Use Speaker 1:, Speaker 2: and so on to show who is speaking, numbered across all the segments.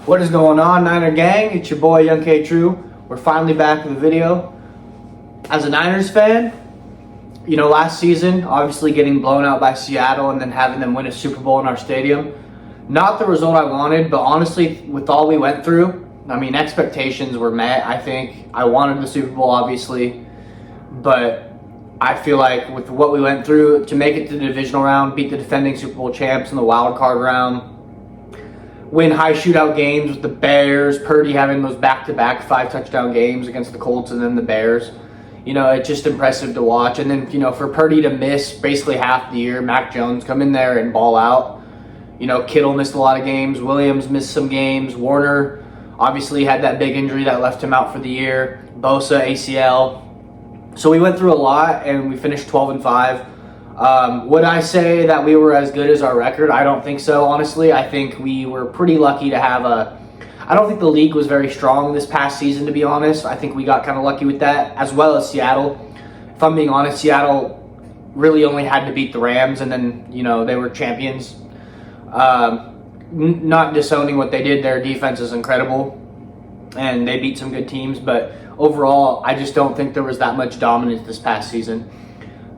Speaker 1: What is going on, Niner gang? It's your boy Young K True. We're finally back with a video. As a Niners fan, you know, last season, obviously getting blown out by Seattle and then having them win a Super Bowl in our stadium, not the result I wanted, but honestly, with all we went through, I mean, expectations were met, I think. I wanted the Super Bowl, obviously, but I feel like with what we went through, to make it to the divisional round, beat the defending Super Bowl champs in the wild card round, win high shootout games with the Bears, Purdy having those back-to-back 5-touchdown games against the Colts and then the Bears. You know, it's just impressive to watch. And then, you know, for Purdy to miss basically half the year, Mac Jones come in there and ball out. You know, Kittle missed a lot of games. Williams missed some games. Warner obviously had that big injury that left him out for the year. Bosa, ACL. So we went through a lot, and we finished 12-5. Would I say that we were as good as our record? I don't think so, honestly. I think we were pretty lucky to have I don't think the league was very strong this past season, to be honest. I think we got kind of lucky with that, as well as Seattle. If I'm being honest, Seattle really only had to beat the Rams, and then, you know, they were champions. Not disowning what they did. Their defense is incredible, and they beat some good teams, but overall, I just don't think there was that much dominance this past season.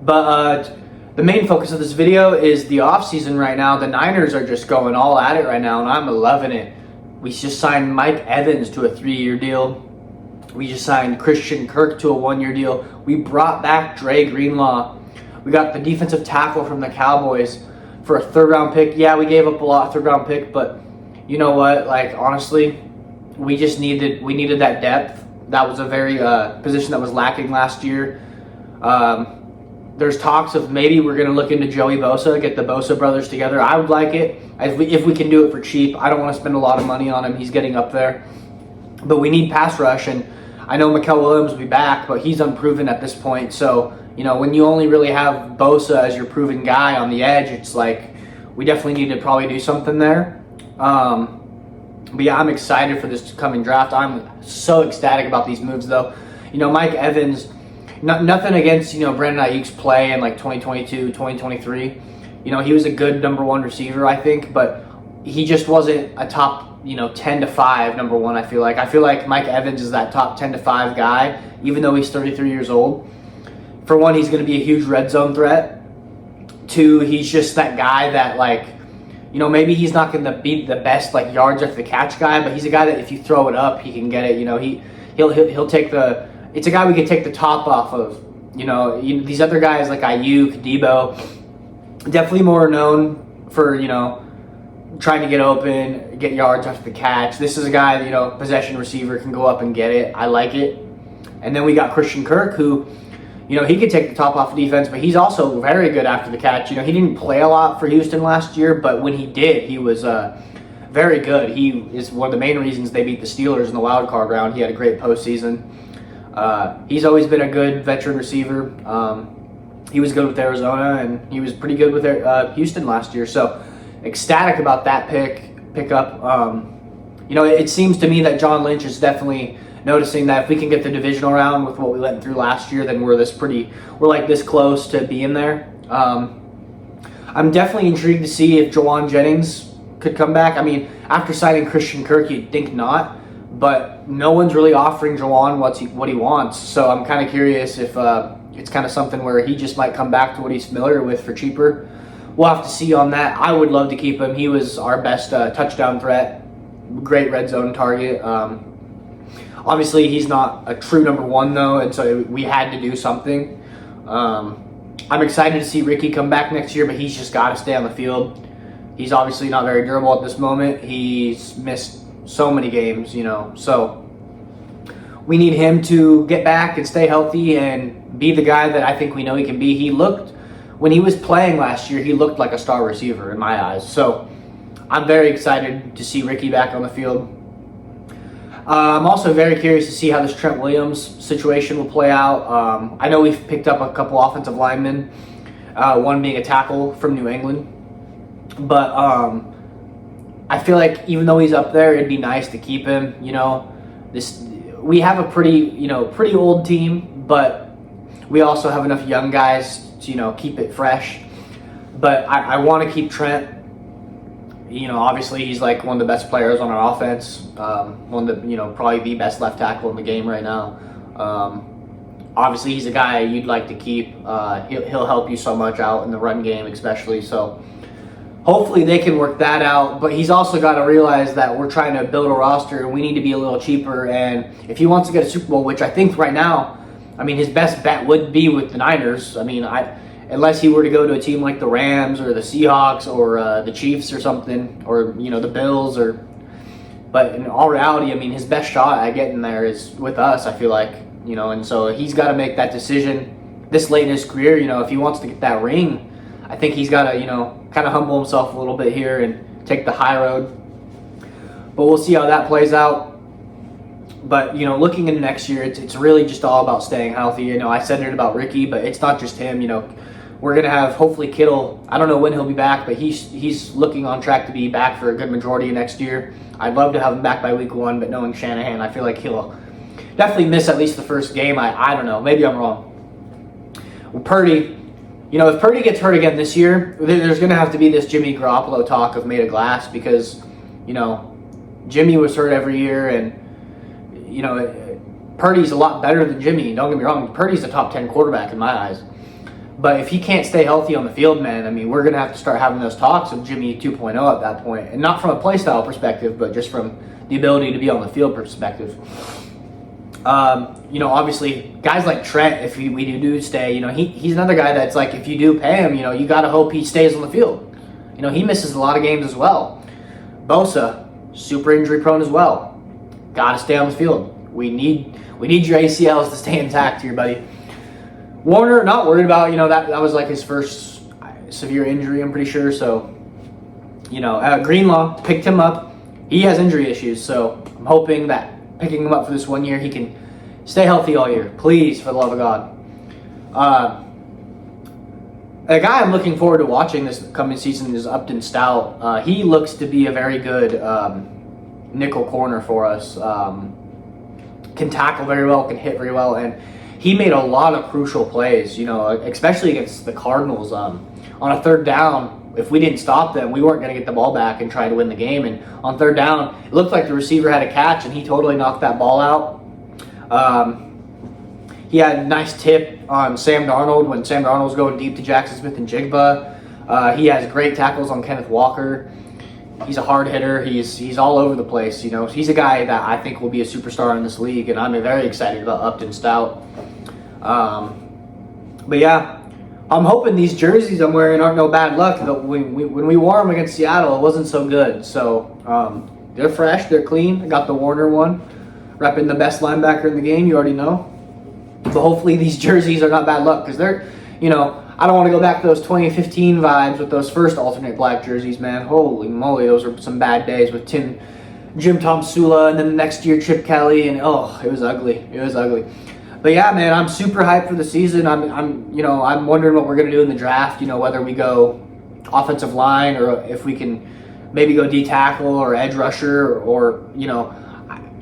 Speaker 1: But the main focus of this video is the offseason right now. The Niners are just going all at it right now, and I'm loving it. We just signed Mike Evans to a 3-year deal. We just signed Christian Kirk to a 1-year deal. We brought back Dre Greenlaw. We got the defensive tackle from the Cowboys for a 3rd-round pick. Yeah, we gave up a lot, 3rd-round pick, but you know what? Like, honestly, we needed that depth. That was a very position that was lacking last year. There's talks of maybe we're going to look into Joey Bosa, get the Bosa brothers together. I would like it if we can do it for cheap. I don't want to spend a lot of money on him. He's getting up there. But we need pass rush, and I know Mikael Williams will be back, but he's unproven at this point. So, you know, when you only really have Bosa as your proven guy on the edge, it's like we definitely need to probably do something there. But yeah, I'm excited for this coming draft. I'm so ecstatic about these moves, though. You know, Mike Evans, nothing against, you know, Brandon Ayuk's play in like 2022, 2023. You know, he was a good number 1 receiver, I think, but he just wasn't a top, you know, 10 to 5 number 1, I feel like. I feel like Mike Evans is that top 10 to 5 guy, even though he's 33 years old. For one, he's going to be a huge red zone threat. 2, he's just that guy that, like, you know, maybe he's not going to be the best, like, yards after the catch guy, but he's a guy that if you throw it up, he can get it. You know, he'll take the. It's a guy we could take the top off of. You know, these other guys like Ayuk, Debo, definitely more known for, you know, trying to get open, get yards after the catch. This is a guy that, you know, possession receiver, can go up and get it. I like it. And then we got Christian Kirk, who, you know, he could take the top off of defense, but he's also very good after the catch. You know, he didn't play a lot for Houston last year, but when he did, he was very good. He is one of the main reasons they beat the Steelers in the wild card round. He had a great postseason. He's always been a good veteran receiver. He was good with Arizona, and he was pretty good with Houston last year. So ecstatic about that pickup. You know, it seems to me that John Lynch is definitely noticing that if we can get the divisional round with what we went through last year, then we're like this close to being there. I'm definitely intrigued to see if Jawan Jennings could come back. I mean, after signing Christian Kirk, you'd think not, but no one's really offering Jawan what he wants. So I'm kind of curious if it's kind of something where he just might come back to what he's familiar with for cheaper. We'll have to see on that. I would love to keep him. He was our best touchdown threat, great red zone target. Obviously, he's not a true number 1, though, and so we had to do something. I'm excited to see Ricky come back next year, but he's just got to stay on the field. He's obviously not very durable at this moment. He's missed so many games, you know, so we need him to get back and stay healthy and be the guy that I think we know he can be. When he was playing last year, he looked like a star receiver in my eyes. So I'm very excited to see Ricky back on the field. I'm also very curious to see how this Trent Williams situation will play out. I know we've picked up a couple offensive linemen, one being a tackle from New England. But I feel like even though he's up there, it'd be nice to keep him. You know, we have a pretty old team, but we also have enough young guys to, you know, keep it fresh. But I want to keep Trent. Obviously he's like one of the best players on our offense. One of the, probably the best left tackle in the game right now. Obviously he's a guy you'd like to keep. He'll help you so much out in the run game, especially. So hopefully they can work that out. But he's also got to realize that we're trying to build a roster and we need to be a little cheaper. And if he wants to get a Super Bowl, which I think right now, his best bet would be with the Niners. Unless he were to go to a team like the Rams or the Seahawks or the Chiefs or something, or the Bills, but in all reality, his best shot at getting there is with us, I feel like, and so he's got to make that decision this late in his career. If he wants to get that ring, I think he's got to kind of humble himself a little bit here and take the high road. But we'll see how that plays out. But, looking into next year, it's really just all about staying healthy. I said it about Ricky, but it's not just him. We're going to have, hopefully, Kittle. I don't know when he'll be back, but he's looking on track to be back for a good majority of next year. I'd love to have him back by week 1, but knowing Shanahan, I feel like he'll definitely miss at least the first game. I don't know. Maybe I'm wrong. Well, Purdy, if Purdy gets hurt again this year, there's going to have to be this Jimmy Garoppolo talk of made of glass because, Jimmy was hurt every year, and Purdy's a lot better than Jimmy. Don't get me wrong. Purdy's a top 10 quarterback in my eyes. But if he can't stay healthy on the field, man, we're going to have to start having those talks of Jimmy 2.0 at that point. And not from a play style perspective, but just from the ability to be on the field perspective. Obviously, guys like Trent, if we do stay, he's another guy that's like, if you do pay him, you got to hope he stays on the field. He misses a lot of games as well. Bosa, super injury prone as well. Got to stay on the field. We need your ACLs to stay intact here, buddy. Warner, not worried about, that was like his first severe injury, I'm pretty sure. So, Greenlaw picked him up. He has injury issues, so I'm hoping that picking him up for this 1 year, he can stay healthy all year. Please, for the love of God. A guy I'm looking forward to watching this coming season is Upton Stout. He looks to be a very good nickel corner for us. Can tackle very well, can hit very well, and he made a lot of crucial plays, especially against the Cardinals. On a third down, if we didn't stop them, we weren't going to get the ball back and try to win the game. And on third down, it looked like the receiver had a catch, and he totally knocked that ball out. He had a nice tip on Sam Darnold when Sam Darnold was going deep to Jackson Smith and Jigba. He has great tackles on Kenneth Walker. He's a hard hitter. He's all over the place. He's a guy that I think will be a superstar in this league, and I'm very excited about Upton Stout. But yeah, I'm hoping these jerseys I'm wearing aren't no bad luck. When we wore them against Seattle, it wasn't so good. So they're fresh, they're clean. I got the Warner one, repping the best linebacker in the game. You already know. But hopefully these jerseys are not bad luck because they're, I don't want to go back to those 2015 vibes with those first alternate black jerseys, man. Holy moly, those were some bad days with Jim Tom Sula, and then the next year Chip Kelly, and it was ugly. It was ugly. But yeah, man, I'm super hyped for the season. I'm wondering what we're gonna do in the draft. Whether we go offensive line or if we can maybe go D tackle or edge rusher, or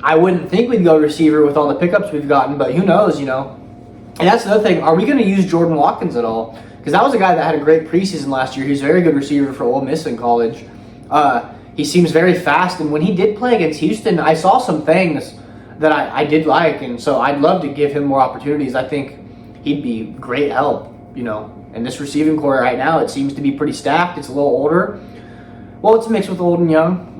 Speaker 1: I wouldn't think we'd go receiver with all the pickups we've gotten, but who knows, And that's another thing. Are we going to use Jordan Watkins at all? Because that was a guy that had a great preseason last year. He's a very good receiver for Ole Miss in college. He seems very fast, and when he did play against Houston, I saw some things that I did like, and so I'd love to give him more opportunities. I think he'd be great help, And this receiving core right now, it seems to be pretty stacked. It's a little older. Well, it's mixed with old and young.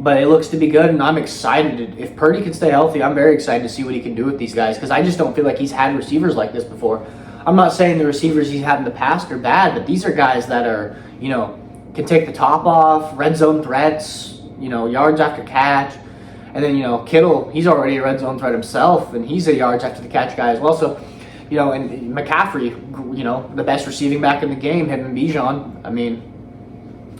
Speaker 1: But it looks to be good, and I'm excited. If Purdy can stay healthy, I'm very excited to see what he can do with these guys, because I just don't feel like he's had receivers like this before. I'm not saying the receivers he's had in the past are bad, but these are guys that are, can take the top off, red zone threats, yards after catch. And then, Kittle, he's already a red zone threat himself, and he's a yards after the catch guy as well. So, and McCaffrey, the best receiving back in the game, him and Bijan.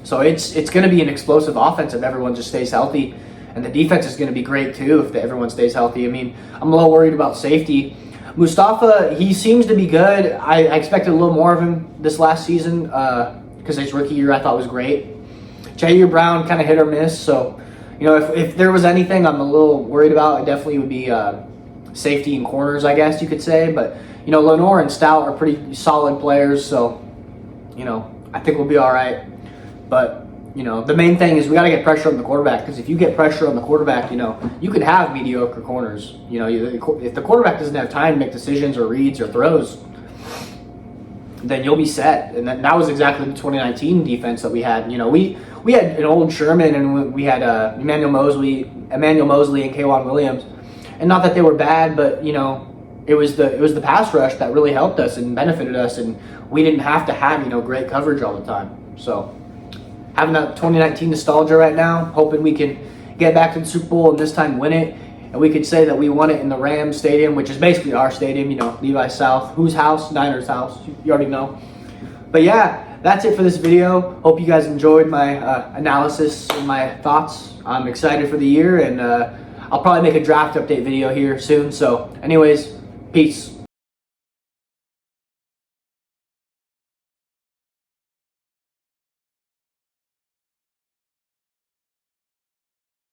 Speaker 1: So it's going to be an explosive offense if everyone just stays healthy. And the defense is going to be great, too, if everyone stays healthy. I'm a little worried about safety. Mustafa, he seems to be good. I expected a little more of him this last season because his rookie year I thought was great. Jair Brown kind of hit or miss. So, if there was anything I'm a little worried about, it definitely would be safety and corners, I guess you could say. But, Lenore and Stout are pretty solid players. So, I think we'll be all right. But the main thing is we got to get pressure on the quarterback, because if you get pressure on the quarterback, you could have mediocre corners. If the quarterback doesn't have time to make decisions or reads or throws, then you'll be set. And that was exactly the 2019 defense that we had. We had an old Sherman, and we had Emmanuel Mosley, and K'Wan Williams. And not that they were bad, but it was the pass rush that really helped us and benefited us, and we didn't have to have great coverage all the time. So having that 2019 nostalgia right now, hoping we can get back to the Super Bowl and this time win it. And we could say that we won it in the Rams Stadium, which is basically our stadium, Levi South. Whose house? Niners house. You already know. But yeah, that's it for this video. Hope you guys enjoyed my analysis and my thoughts. I'm excited for the year, and I'll probably make a draft update video here soon. So anyways, peace.